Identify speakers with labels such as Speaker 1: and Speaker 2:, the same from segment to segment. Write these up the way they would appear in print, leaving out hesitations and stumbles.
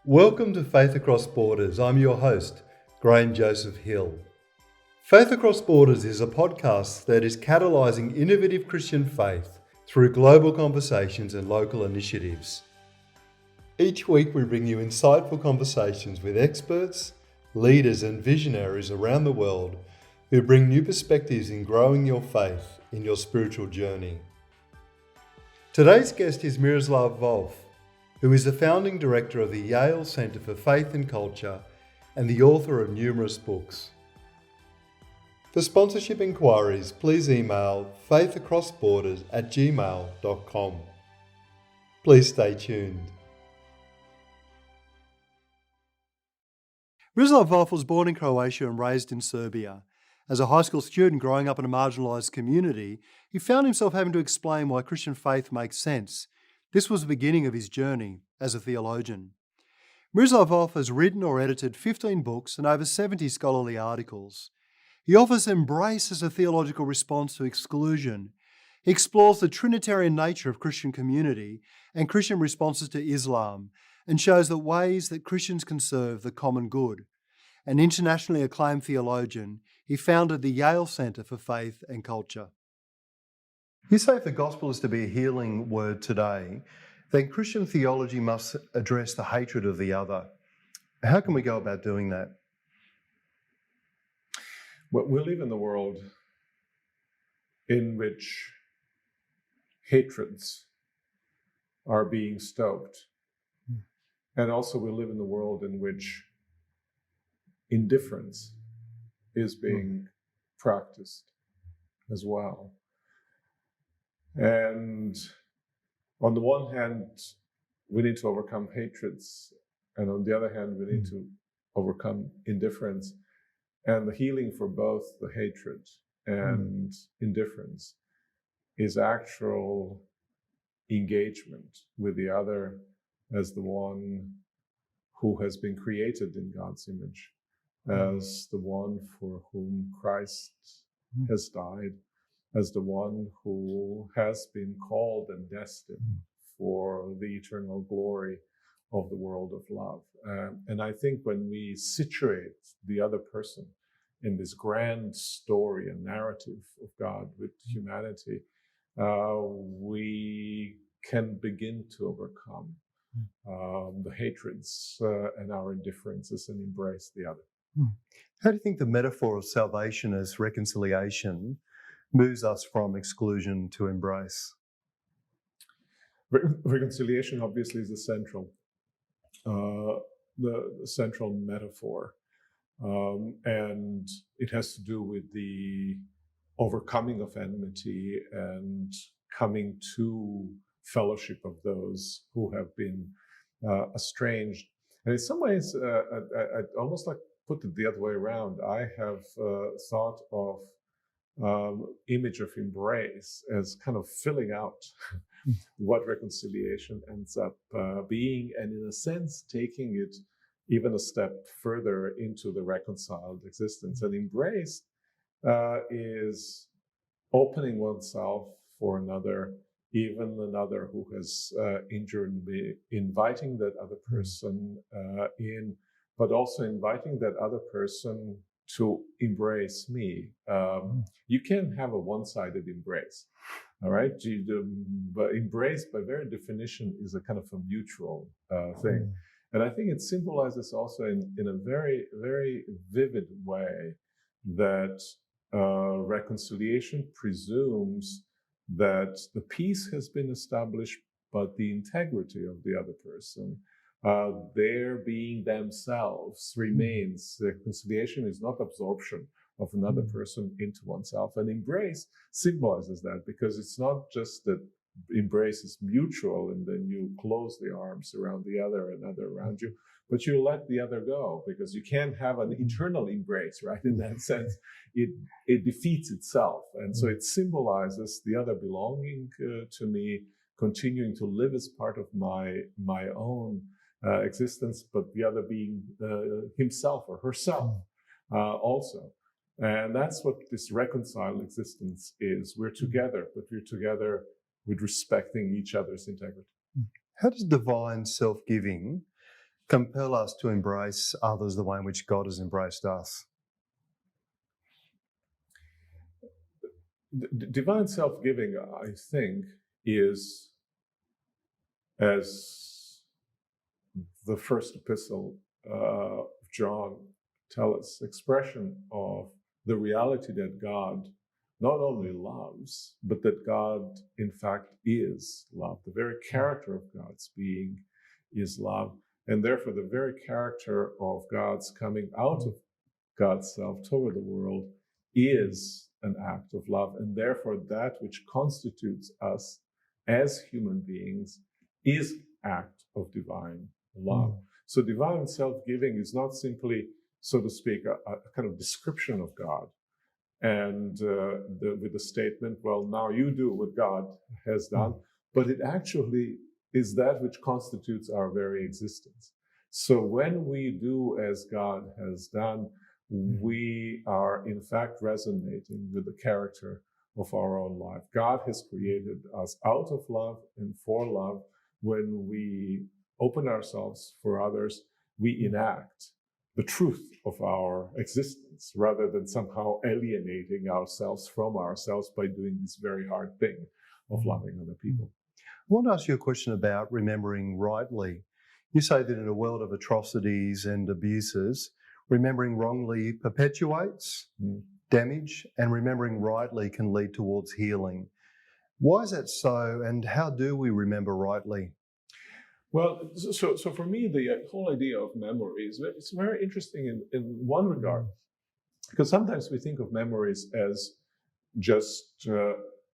Speaker 1: Welcome to Faith Across Borders. I'm your host, Graham Joseph Hill. Faith Across Borders is a podcast that is catalyzing innovative Christian faith through global conversations and local initiatives. Each week we bring you insightful conversations with experts, leaders and visionaries around the world who bring new perspectives in growing your faith in your spiritual journey. Today's guest is Miroslav Volf, who is the founding director of the Yale Centre for Faith and Culture and the author of numerous books. For sponsorship inquiries, please email faithacrossborders@gmail.com. Please stay tuned. Miroslav Volf was born in Croatia and raised in Serbia. As a high school student growing up in a marginalised community, he found himself having to explain why Christian faith makes sense. This was the beginning of his journey as a theologian. Miroslav Volf has written or edited 15 books and over 70 scholarly articles. He offers Embrace as a theological response to exclusion. He explores the Trinitarian nature of Christian community and Christian responses to Islam, and shows the ways that Christians can serve the common good. An internationally acclaimed theologian, he founded the Yale Centre for Faith and Culture. You say if the gospel is to be a healing word today, then Christian theology must address the hatred of the other. How can we go about doing that?
Speaker 2: Well, we live in a world in which hatreds are being stoked. And also we live in a world in which indifference is being practiced as well. And on the one hand, we need to overcome hatreds, and on the other hand, we need to overcome indifference. And the healing for both the hatred and indifference is actual engagement with the other as the one who has been created in God's image, as the one for whom Christ has died, as the one who has been called and destined for the eternal glory of the world of love. And I think when we situate the other person in this grand story and narrative of God with humanity, we can begin to overcome the hatreds and our indifferences and embrace the other.
Speaker 1: How do you think the metaphor of salvation as reconciliation moves us from exclusion to embrace?
Speaker 2: Reconciliation obviously is the central metaphor, and it has to do with the overcoming of enmity and coming to fellowship of those who have been estranged. And in some ways, I'd almost like put it the other way around. I have thought of image of embrace as kind of filling out what reconciliation ends up being, and in a sense taking it even a step further into the reconciled existence. And embrace is opening oneself for another, even another who has injured me, inviting that other person in, but also inviting that other person to embrace me. You can't have a one-sided embrace, all right? But embrace, by very definition, is a kind of a mutual thing. And I think it symbolizes also in a very, very vivid way that reconciliation presumes that the peace has been established, but the integrity of the other person, their being themselves, remains. Reconciliation is not absorption of another person into oneself. And embrace symbolizes that, because it's not just that embrace is mutual and then you close the arms around the other and other around you, but you let the other go, because you can't have an eternal embrace, right? In that sense, it defeats itself. And so it symbolizes the other belonging to me, continuing to live as part of my own existence, but the other being himself or herself also. And that's what this reconciled existence is. We're together, but we're together with respecting each other's integrity.
Speaker 1: How does divine self-giving compel us to embrace others the way in which God has embraced us?
Speaker 2: Divine self-giving, I think, is, as the first epistle of John tells us, expression of the reality that God not only loves, but that God, in fact, is love. The very character of God's being is love. And therefore, the very character of God's coming out of God's self toward the world is an act of love. And therefore, that which constitutes us as human beings is act of divine love. So divine self-giving is not simply, so to speak, a kind of description of God, and with the statement, well, now you do what God has done, but it actually is that which constitutes our very existence. So when we do as God has done, we are in fact resonating with the character of our own life. God has created us out of love and for love. When we open ourselves for others, we enact the truth of our existence rather than somehow alienating ourselves from ourselves by doing this very hard thing of loving other people.
Speaker 1: I want to ask you a question about remembering rightly. You say that in a world of atrocities and abuses, remembering wrongly perpetuates damage, and remembering rightly can lead towards healing. Why is that so, and how do we remember rightly?
Speaker 2: Well, so for me, the whole idea of memory it's very interesting in one regard, because sometimes we think of memories as just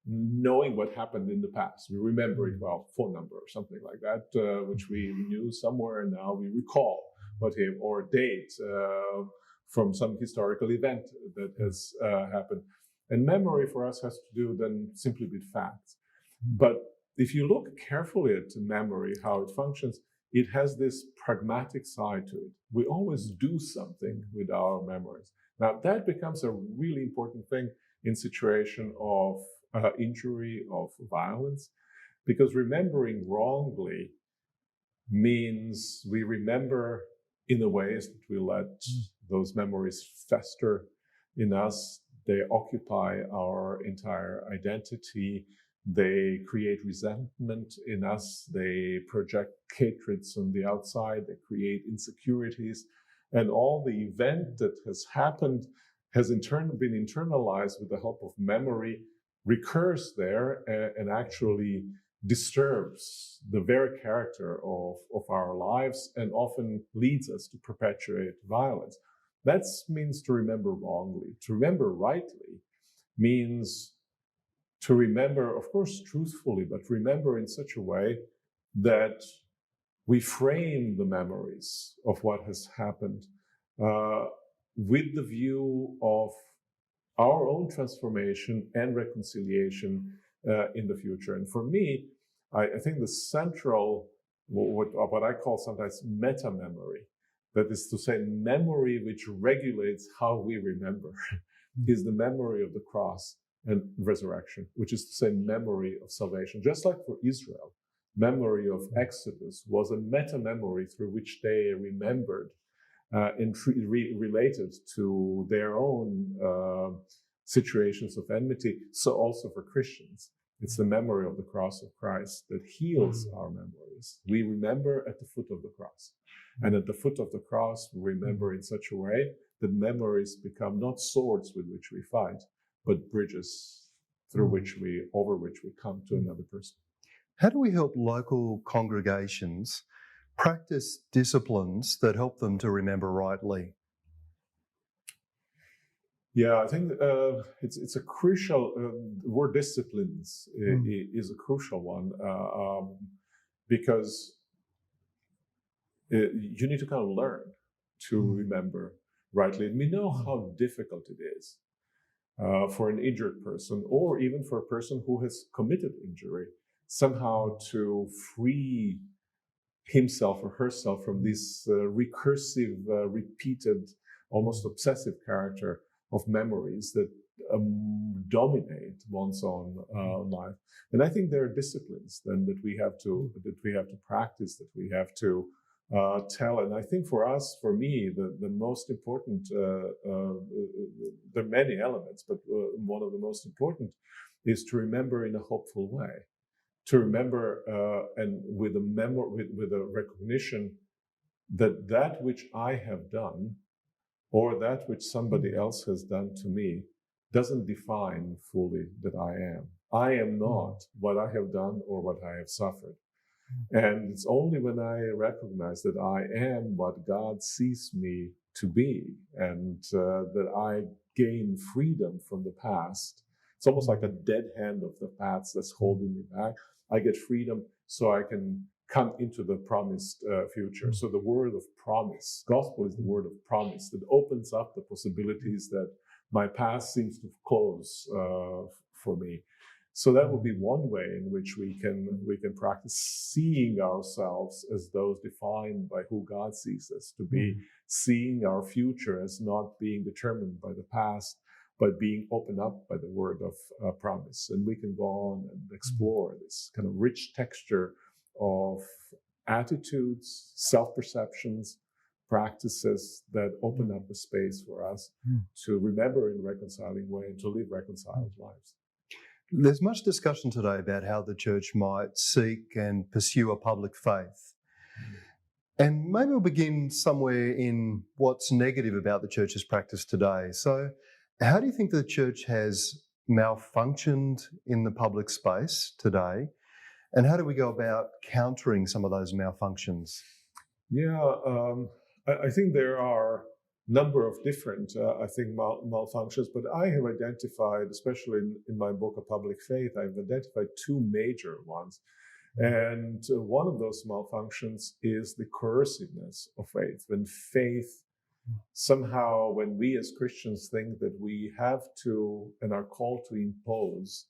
Speaker 2: knowing what happened in the past. We remember it, well, phone number or something like that, which we knew somewhere, and now we recall or date from some historical event that has happened. And memory for us has to do then simply with facts. But if you look carefully at memory, how it functions, it has this pragmatic side to it. We always do something with our memories. Now, that becomes a really important thing in situation of injury, of violence, because remembering wrongly means we remember in the ways that we let those memories fester in us. They occupy our entire identity. They create resentment in us. They project hatreds on the outside. They create insecurities. And all the event that has happened has in turn been internalized with the help of memory, recurs there, and actually disturbs the very character of our lives and often leads us to perpetuate violence. That means to remember wrongly. To remember rightly means to remember, of course, truthfully, but remember in such a way that we frame the memories of what has happened with the view of our own transformation and reconciliation in the future. And for me, I think the central, what I call sometimes meta-memory, that is to say memory which regulates how we remember, is the memory of the cross and resurrection, which is to say memory of salvation. Just like for Israel, memory of Exodus was a meta-memory through which they remembered and related to their own situations of enmity. So also for Christians, it's the memory of the cross of Christ that heals our memories. We remember at the foot of the cross. And at the foot of the cross, we remember in such a way that memories become not swords with which we fight, but bridges through over which we come to another person.
Speaker 1: How do we help local congregations practice disciplines that help them to remember rightly?
Speaker 2: Yeah, I think it's a crucial word. Disciplines is a crucial one because you need to kind of learn to remember rightly. And we know how difficult it is for an injured person, or even for a person who has committed injury, somehow to free himself or herself from this recursive, repeated, almost obsessive character of memories that dominate one's own life. And I think there are disciplines then that we have to practice, that we have to tell. And I think for us, for me, the most important, there are many elements, but one of the most important is to remember in a hopeful way, to remember and with a recognition that that which I have done or that which somebody else has done to me doesn't define fully that I am. I am not what I have done or what I have suffered. And it's only when I recognize that I am what God sees me to be, and that I gain freedom from the past. It's almost like a dead hand of the past that's holding me back. I get freedom so I can come into the promised future. So the word of promise, gospel is the word of promise that opens up the possibilities that my past seems to close for me. So that would be one way in which we can practice seeing ourselves as those defined by who God sees us to be, seeing our future as not being determined by the past, but being opened up by the word of promise. And we can go on and explore this kind of rich texture of attitudes, self-perceptions, practices that open up the space for us to remember in a reconciling way and to live reconciled lives.
Speaker 1: There's much discussion today about how the church might seek and pursue a public faith. And maybe we'll begin somewhere in what's negative about the church's practice today. So how do you think the church has malfunctioned in the public space today? And how do we go about countering some of those malfunctions?
Speaker 2: Yeah, I think there are a number of different, malfunctions, but I have identified, especially in my book, A Public Faith, I've identified two major ones. And one of those malfunctions is the coerciveness of faith. When faith somehow, when we as Christians think that we have to and are called to impose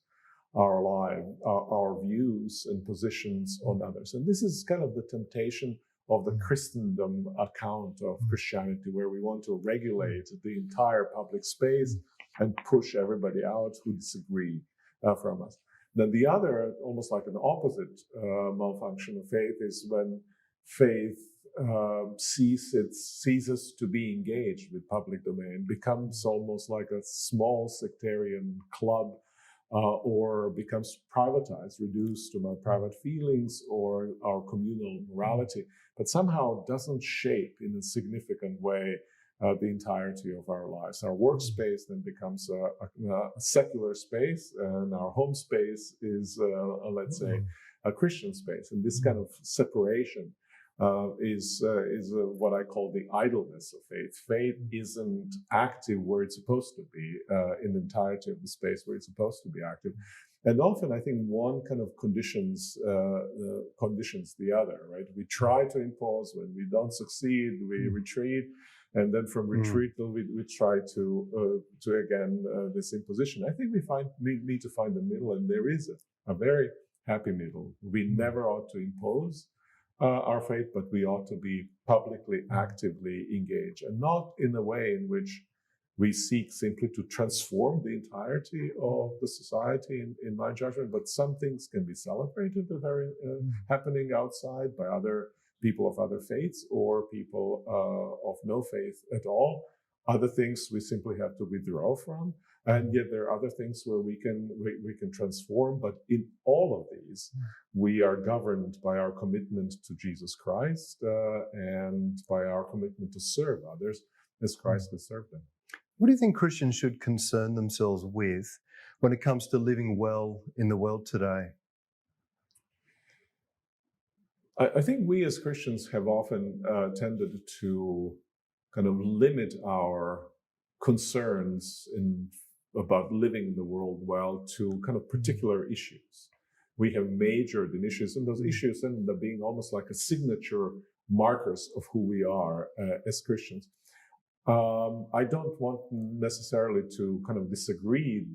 Speaker 2: our life, our views and positions on others. And this is kind of the temptation of the Christendom account of Christianity, where we want to regulate the entire public space and push everybody out who disagree from us. Then the other, almost like an opposite malfunction of faith, is when faith ceases to be engaged with public domain, becomes almost like a small sectarian club, or becomes privatized, reduced to my private feelings or our communal morality, but somehow doesn't shape in a significant way the entirety of our lives. Our workspace then becomes a secular space, and our home space is, let's say, a Christian space. And this kind of separation is what I call the idleness of faith. Faith isn't active where it's supposed to be in the entirety of the space where it's supposed to be active. And often I think one kind of conditions the other, right? We try to impose. When we don't succeed, we retreat. And then from retreat, we try to again, this imposition. I think we need to find the middle, and there is a very happy middle. We never ought to impose our faith, but we ought to be publicly, actively engaged, and not in a way in which we seek simply to transform the entirety of the society, in my judgment, but some things can be celebrated that are happening outside by other people of other faiths or people of no faith at all. Other things we simply have to withdraw from. And yet there are other things where we can transform. But in all of these, we are governed by our commitment to Jesus Christ and by our commitment to serve others as Christ has served them.
Speaker 1: What do you think Christians should concern themselves with when it comes to living well in the world today?
Speaker 2: I think we as Christians have often tended to kind of limit our concerns about living the world well to kind of particular issues. We have majored in issues, and those issues end up being almost like a signature markers of who we are as Christians. I don't want necessarily to kind of disagree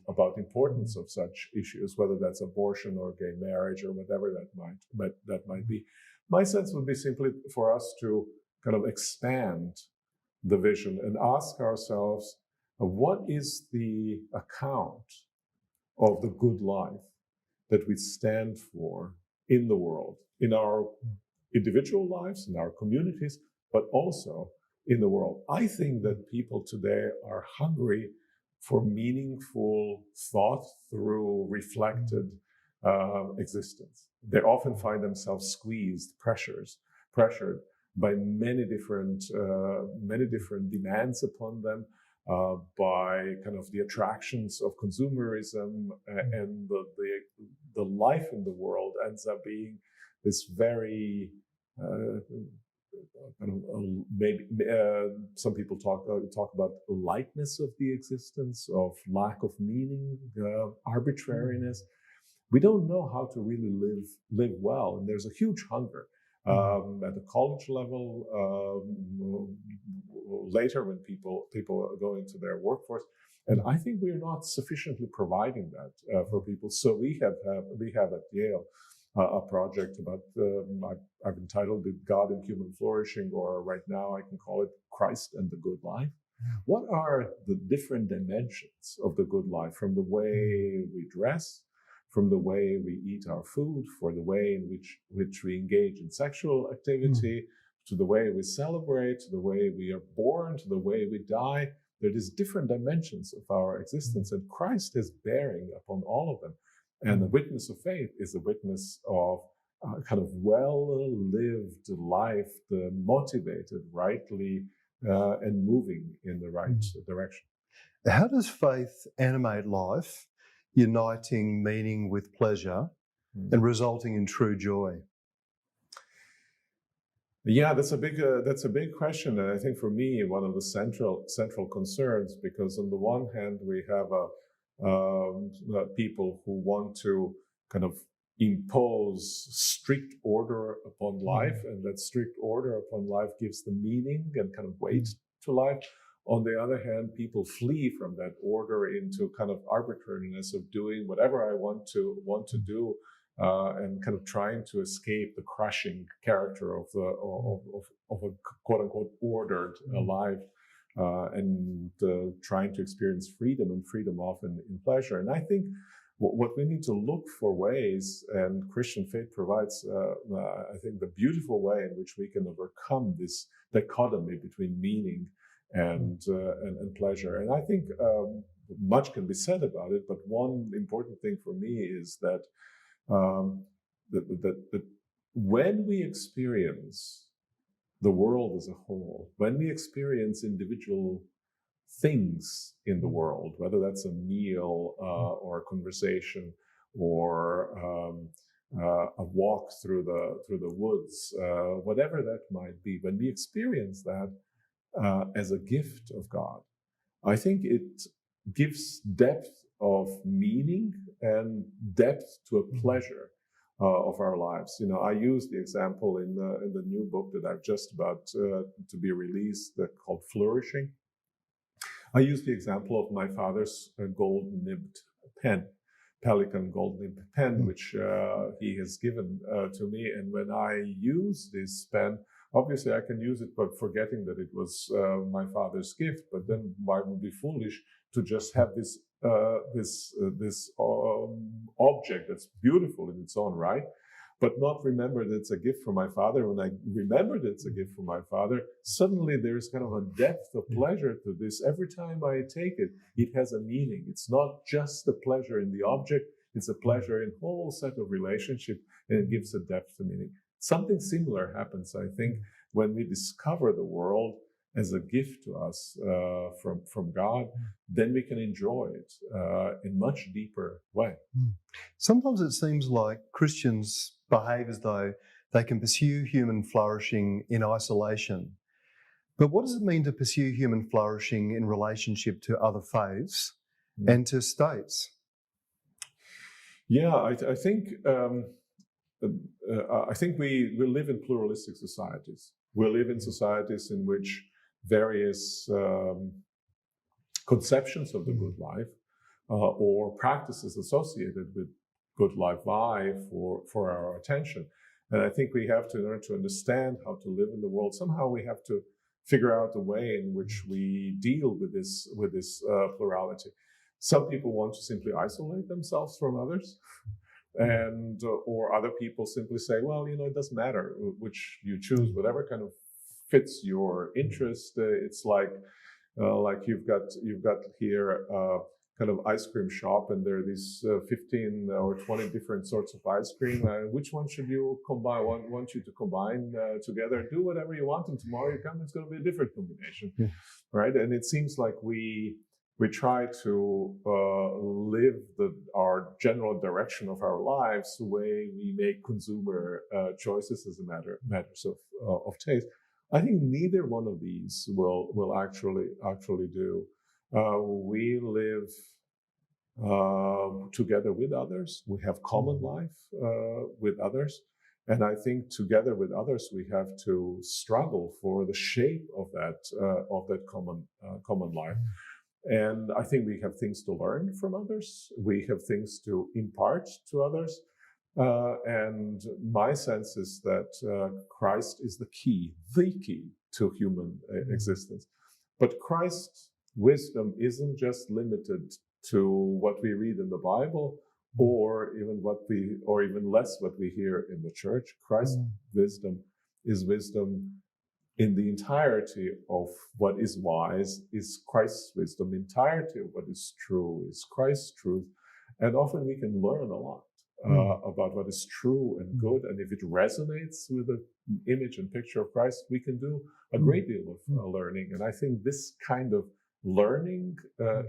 Speaker 2: about the importance of such issues, whether that's abortion or gay marriage or whatever that might be. My sense would be simply for us to kind of expand the vision and ask ourselves, what is the account of the good life that we stand for in the world, in our individual lives, in our communities, but also in the world. I think that people today are hungry for meaningful thought through reflected existence. They often find themselves squeezed, pressured by many different demands upon them, by kind of the attractions of consumerism, and the life in the world ends up being this very maybe some people talk about the lightness of the existence, of lack of meaning, arbitrariness. We don't know how to really live well, and there's a huge hunger at the college level. Later, when people go into their workforce, and I think we're not sufficiently providing that for people. So we have at Yale a project about, I've entitled it God and Human Flourishing, or right now I can call it Christ and the Good Life. What are the different dimensions of the good life, from the way we dress, from the way we eat our food, for the way in which we engage in sexual activity, to the way we celebrate, to the way we are born, to the way we die. There is different dimensions of our existence, and Christ is bearing upon all of them. And the witness of faith is the witness of kind of well-lived life, motivated rightly, and moving in the right direction.
Speaker 1: How does faith animate life, uniting meaning with pleasure and resulting in true joy?
Speaker 2: Yeah, that's a big question, and I think for me one of the central concerns, because on the one hand we have people who want to kind of impose strict order upon life, and that strict order upon life gives the meaning and kind of weight to life. On the other hand, people flee from that order into kind of arbitrariness of doing whatever I want to do, and kind of trying to escape the crushing character of a quote unquote ordered life. And trying to experience freedom, and freedom often in pleasure. And I think what we need to look for ways, and Christian faith provides, I think, the beautiful way in which we can overcome this dichotomy between meaning and pleasure. And I think much can be said about it, but one important thing for me is that that when we experience the world as a whole, when we experience individual things in the world, whether that's a meal or a conversation or a walk through the woods, whatever that might be, when we experience that as a gift of God, I think it gives depth of meaning and depth to a pleasure of our lives. You know, I use the example in the new book that I've just about to be released, called Flourishing. I use the example of my father's gold-nibbed pen, Pelican gold-nibbed pen, which he has given to me. And when I use this pen, obviously I can use it, but forgetting that it was my father's gift. But then I would be foolish to just have this object that's beautiful in its own right, but not remember that it's a gift from my father. When I remember that it's a gift from my father, suddenly there's kind of a depth of pleasure to this. Every time I take it, it has a meaning. It's not just the pleasure in the object, it's a pleasure in a whole set of relationship, and it gives a depth to meaning. Something similar happens, I think, when we discover the world as a gift to us from God, then we can enjoy it in much deeper way.
Speaker 1: Sometimes it seems like Christians behave as though they can pursue human flourishing in isolation. But what does it mean to pursue human flourishing in relationship to other faiths and to states?
Speaker 2: Yeah, I think we live in pluralistic societies. We live in societies in which various conceptions of the good life or practices associated with good life vie for our attention. And I think we have to, in order to understand how to live in the world, somehow we have to figure out a way in which we deal with this plurality. Some people want to simply isolate themselves from others. And or other people simply say, well, it doesn't matter which you choose, whatever kind of fits your interest. It's like you've got here kind of ice cream shop, and there are these 15 or 20 different sorts of ice cream. Which one should you combine? Want you to combine together? Do whatever you want, and tomorrow you come, it's going to be a different combination, right? And it seems like we try to live our general direction of our lives the way we make consumer choices as a matters of taste. I think neither one of these will actually do. We live together with others. We have common life with others, and I think together with others we have to struggle for the shape of that common life. And I think we have things to learn from others. We have things to impart to others. And my sense is that Christ is the key to human existence. But Christ's wisdom isn't just limited to what we read in the Bible, or even less what we hear in the church. Christ's wisdom is wisdom in the entirety of what is wise, is Christ's wisdom. Entirety of what is true is Christ's truth. And often we can learn a lot about what is true and good. And if it resonates with the image and picture of Christ, we can do a great deal of learning. And I think this kind of learning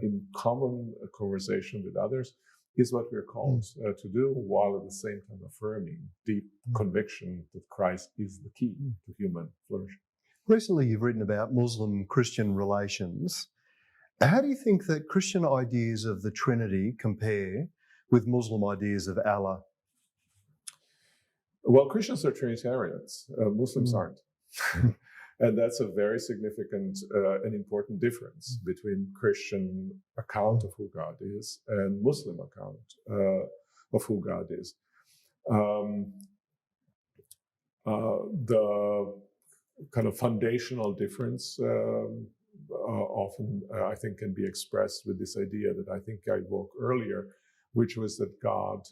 Speaker 2: in common conversation with others is what we're called to do, while at the same time affirming deep conviction that Christ is the key to human flourishing.
Speaker 1: Recently, you've written about Muslim-Christian relations. How do you think that Christian ideas of the Trinity compare with Muslim ideas of Allah?
Speaker 2: Well, Christians are Trinitarians. Muslims aren't. And that's a very significant and important difference between Christian account of who God is and Muslim account of who God is. The kind of foundational difference often, I think, can be expressed with this idea that I think I woke earlier, which was that God,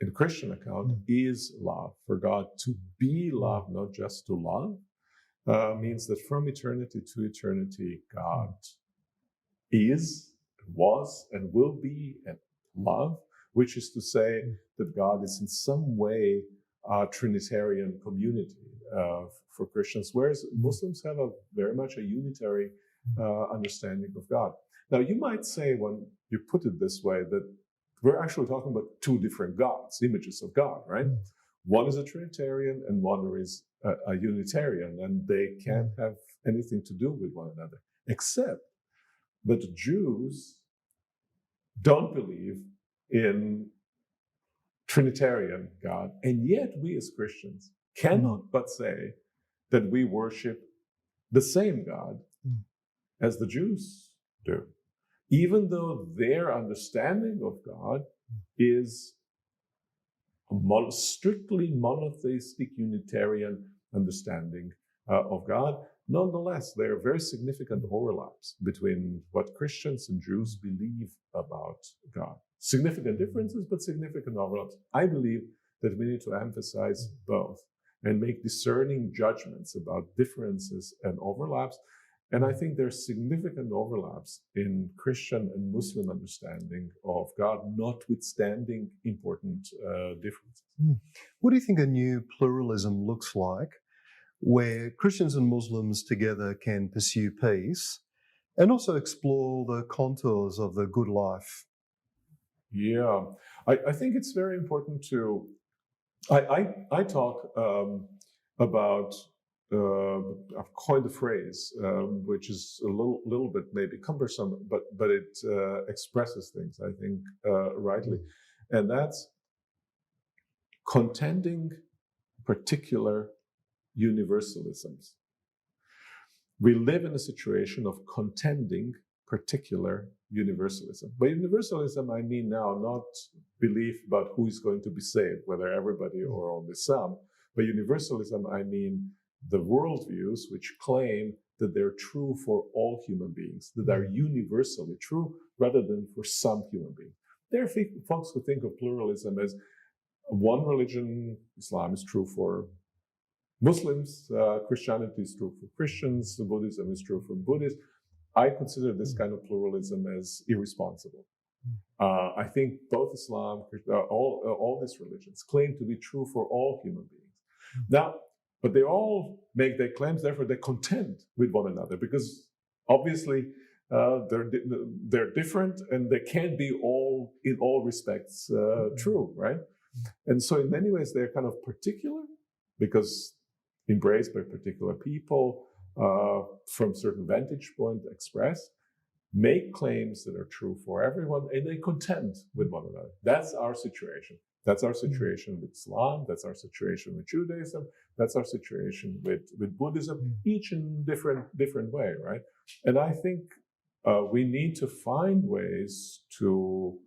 Speaker 2: in Christian account, is love. For God to be love, not just to love, means that from eternity to eternity, God is, was, and will be love, which is to say that God is in some way a Trinitarian community for Christians, whereas Muslims have very much a unitary understanding of God. Now, you might say, when you put it this way, that we're actually talking about two different gods, images of God, right? One is a Trinitarian and one is a Unitarian, and they can't have anything to do with one another, except that the Jews don't believe in Trinitarian God, and yet we as Christians cannot but say that we worship the same God as the Jews do, even though their understanding of God is a strictly monotheistic Unitarian understanding of God. Nonetheless, there are very significant overlaps between what Christians and Jews believe about God. Significant differences, but significant overlaps. I believe that we need to emphasize both and make discerning judgments about differences and overlaps. And I think there's significant overlaps in Christian and Muslim understanding of God, notwithstanding important differences.
Speaker 1: What do you think a new pluralism looks like, where Christians and Muslims together can pursue peace and also explore the contours of the good life?
Speaker 2: Yeah, I think it's very important to, I talk about, I've coined a phrase, which is a little bit maybe cumbersome, but it expresses things, I think, rightly. And that's contending particular universalisms. We live in a situation of contending particular universalism. By universalism, I mean now not belief about who is going to be saved, whether everybody or only some. By universalism, I mean the worldviews which claim that they're true for all human beings, that are universally true rather than for some human beings. There are folks who think of pluralism as one religion, Islam, is true for Muslims, Christianity is true for Christians, Buddhism is true for Buddhists. I consider this kind of pluralism as irresponsible. I think both Islam, all these religions claim to be true for all human beings. Now, but they all make their claims, therefore they contend with one another, because obviously they're different and they can't be all in all respects true, right? And so in many ways they're kind of particular because embraced by particular people from certain vantage point expressed, make claims that are true for everyone, and they contend with one another. That's our situation. That's our situation with Islam. That's our situation with Judaism. That's our situation with Buddhism, each in different way, right? And I think we need to find ways to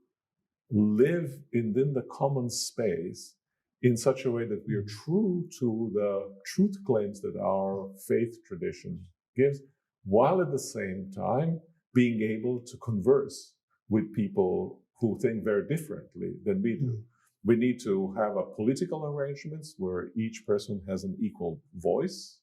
Speaker 2: live within the common space in such a way that we are true to the truth claims that our faith tradition gives, while at the same time being able to converse with people who think very differently than we do. We need to have a political arrangements where each person has an equal voice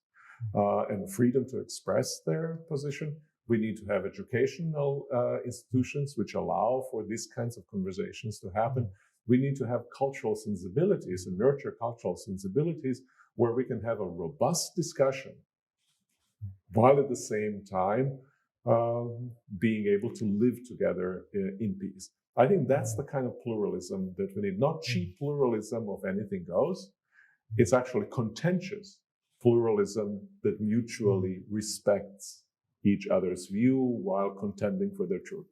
Speaker 2: and freedom to express their position. We need to have educational institutions which allow for these kinds of conversations to happen. We need to have cultural sensibilities and nurture cultural sensibilities where we can have a robust discussion while at the same time being able to live together in peace. I think that's the kind of pluralism that we need, not cheap pluralism of anything goes. It's actually contentious pluralism that mutually respects each other's view while contending for their truth.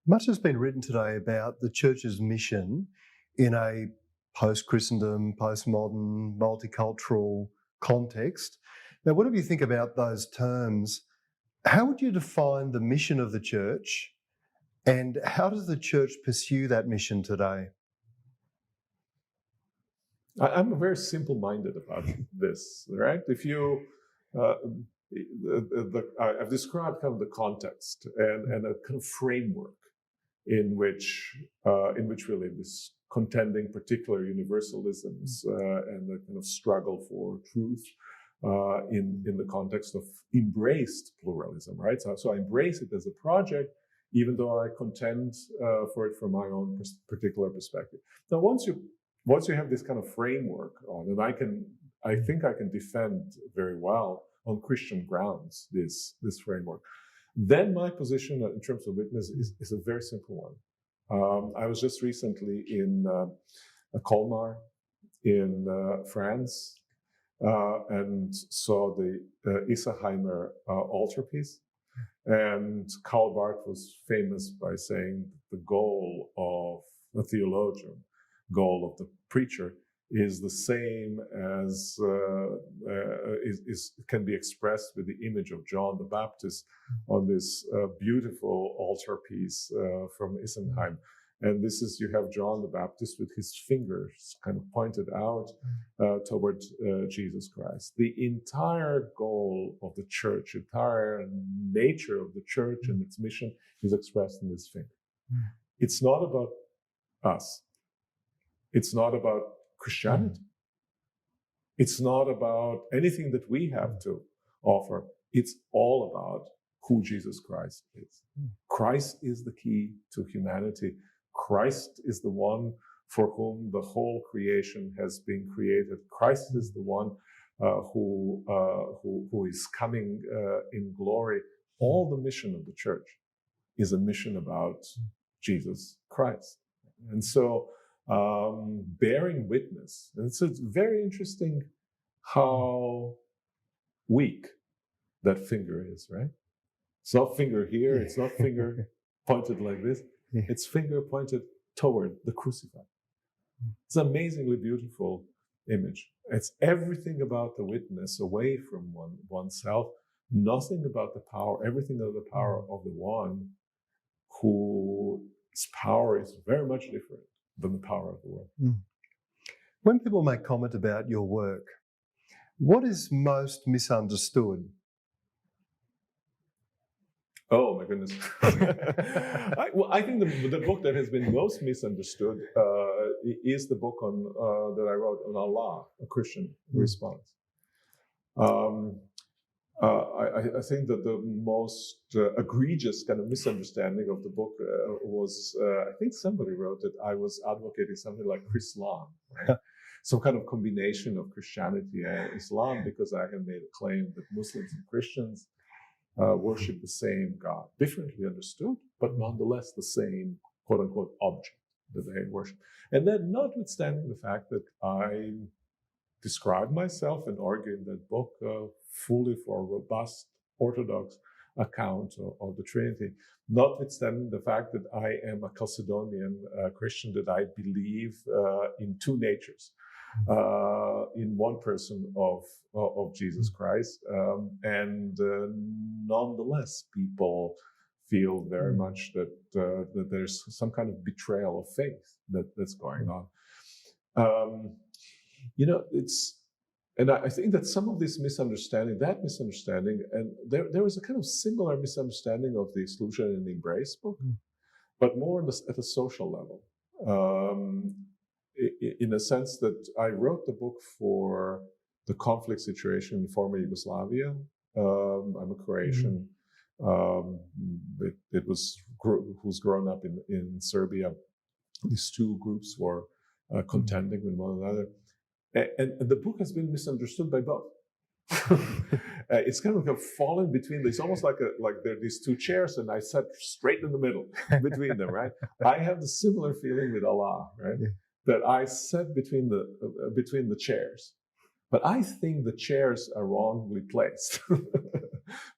Speaker 1: Much has been written today about the Church's mission in a post-Christendom, postmodern, multicultural context. Now, whatever you think about those terms, how would you define the mission of the Church, and how does the Church pursue that mission today?
Speaker 2: I'm very simple-minded about this, right? If you, I've described kind of the context and a kind of framework in which we live, this contending particular universalisms and the kind of struggle for truth in the context of embraced pluralism, right? So I embrace it as a project, even though I contend for it from my own particular perspective. Now, once you have this kind of framework on, and I think I can defend very well on Christian grounds this framework, then my position in terms of witness is a very simple one. I was just recently in Colmar in France and saw the Isaheimer altarpiece. And Karl Barth was famous by saying the goal of a theologian, goal of the preacher, is the same as can be expressed with the image of John the Baptist on this beautiful altarpiece from Isenheim. And this is, you have John the Baptist with his fingers kind of pointed out toward Jesus Christ. The entire goal of the church, entire nature of the church and its mission is expressed in this finger. It's not about us. It's not about Christianity. It's not about anything that we have to offer. It's all about who Jesus Christ is. Christ is the key to humanity. Christ is the one for whom the whole creation has been created. Christ is the one who is coming in glory. All the mission of the church is a mission about Jesus Christ. And so bearing witness, and so it's very interesting how weak that finger is, right? It's not finger here, it's not finger pointed like this. It's finger pointed toward the crucified. It's an amazingly beautiful image. It's everything about the witness away from oneself, nothing about the power, everything of the power of the one whose power is very much different than the power of the world.
Speaker 1: When people make comment about your work, what is most misunderstood?
Speaker 2: Oh my goodness! I think the book that has been most misunderstood is the book on that I wrote on Allah, a Christian response. I think that the most egregious kind of misunderstanding of the book was I think somebody wrote that I was advocating something like Chrislam, right? Some kind of combination of Christianity and Islam, because I had made a claim that Muslims and Christians worship the same God, differently understood, but nonetheless the same quote-unquote object that they worship. And then, notwithstanding the fact that I describe myself and argue in that book fully for a robust Orthodox account of the Trinity, notwithstanding the fact that I am a Chalcedonian Christian, that I believe in two natures, in one person of Jesus Christ, and nonetheless, people feel very much that there's some kind of betrayal of faith that's going on. And I think that some of this misunderstanding, and there was a kind of similar misunderstanding of the Exclusion and Embrace book, but more at a social level. In a sense that I wrote the book for the conflict situation in former Yugoslavia. I'm a Croatian. Who's grown up in Serbia. These two groups were contending with one another. And the book has been misunderstood by both. It's kind of fallen between. It's almost like there are these two chairs, and I sat straight in the middle between them. Right? I have the similar feeling with Allah, right? Yeah. That I sat between the chairs, but I think the chairs are wrongly placed.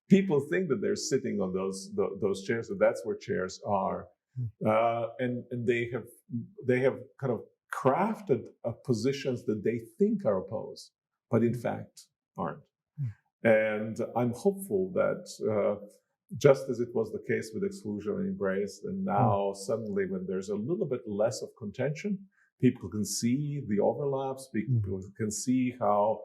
Speaker 2: People think that they're sitting on those chairs, and that's where chairs are, and they have kind of crafted positions that they think are opposed, but in fact aren't. And I'm hopeful that just as it was the case with Exclusion and Embrace, and now suddenly when there's a little bit less of contention, people can see the overlaps, people can see how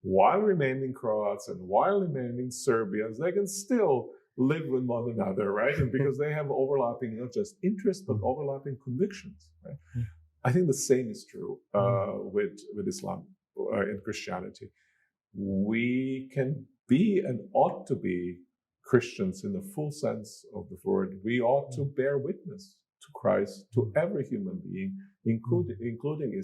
Speaker 2: while remaining Croats and while remaining Serbians, they can still live with one another, right? And because they have overlapping not just interests, but overlapping convictions, right? I think the same is true with Islam and Christianity. We can be and ought to be Christians in the full sense of the word. We ought to bear witness to Christ, to every human being, including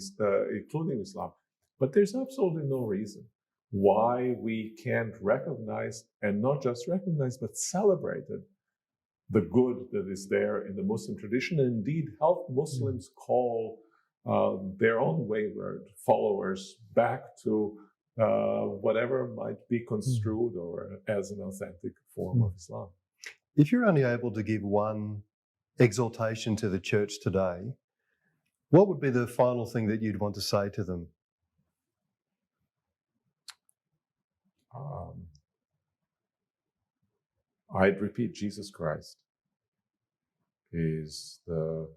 Speaker 2: Islam. But there's absolutely no reason why we can't recognize, and not just recognize, but celebrate it, the good that is there in the Muslim tradition, and indeed help Muslims call their own wayward followers back to whatever might be construed or as an authentic form of Islam.
Speaker 1: If you're only able to give one exhortation to the church today, what would be the final thing that you'd want to say to them?
Speaker 2: I'd repeat, Jesus Christ is the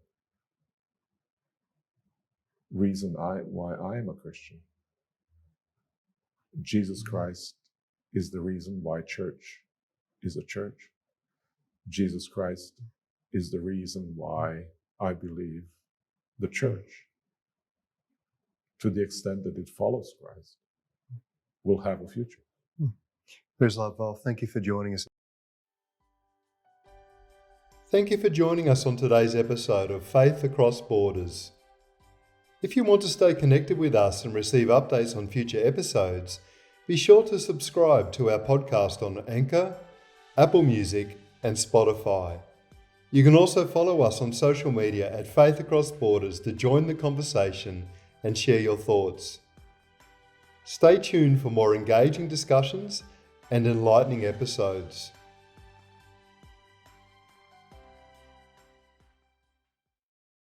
Speaker 2: reason why I am a Christian. Jesus Christ is the reason why church is a church. Jesus Christ is the reason why I believe the church, to the extent that it follows Christ, will have a future.
Speaker 1: Miroslav Volf, thank you for joining us. Thank you for joining us on today's episode of Faith Across Borders. If you want to stay connected with us and receive updates on future episodes, be sure to subscribe to our podcast on Anchor, Apple Music, and Spotify. You can also follow us on social media at Faith Across Borders to join the conversation and share your thoughts. Stay tuned for more engaging discussions and enlightening episodes.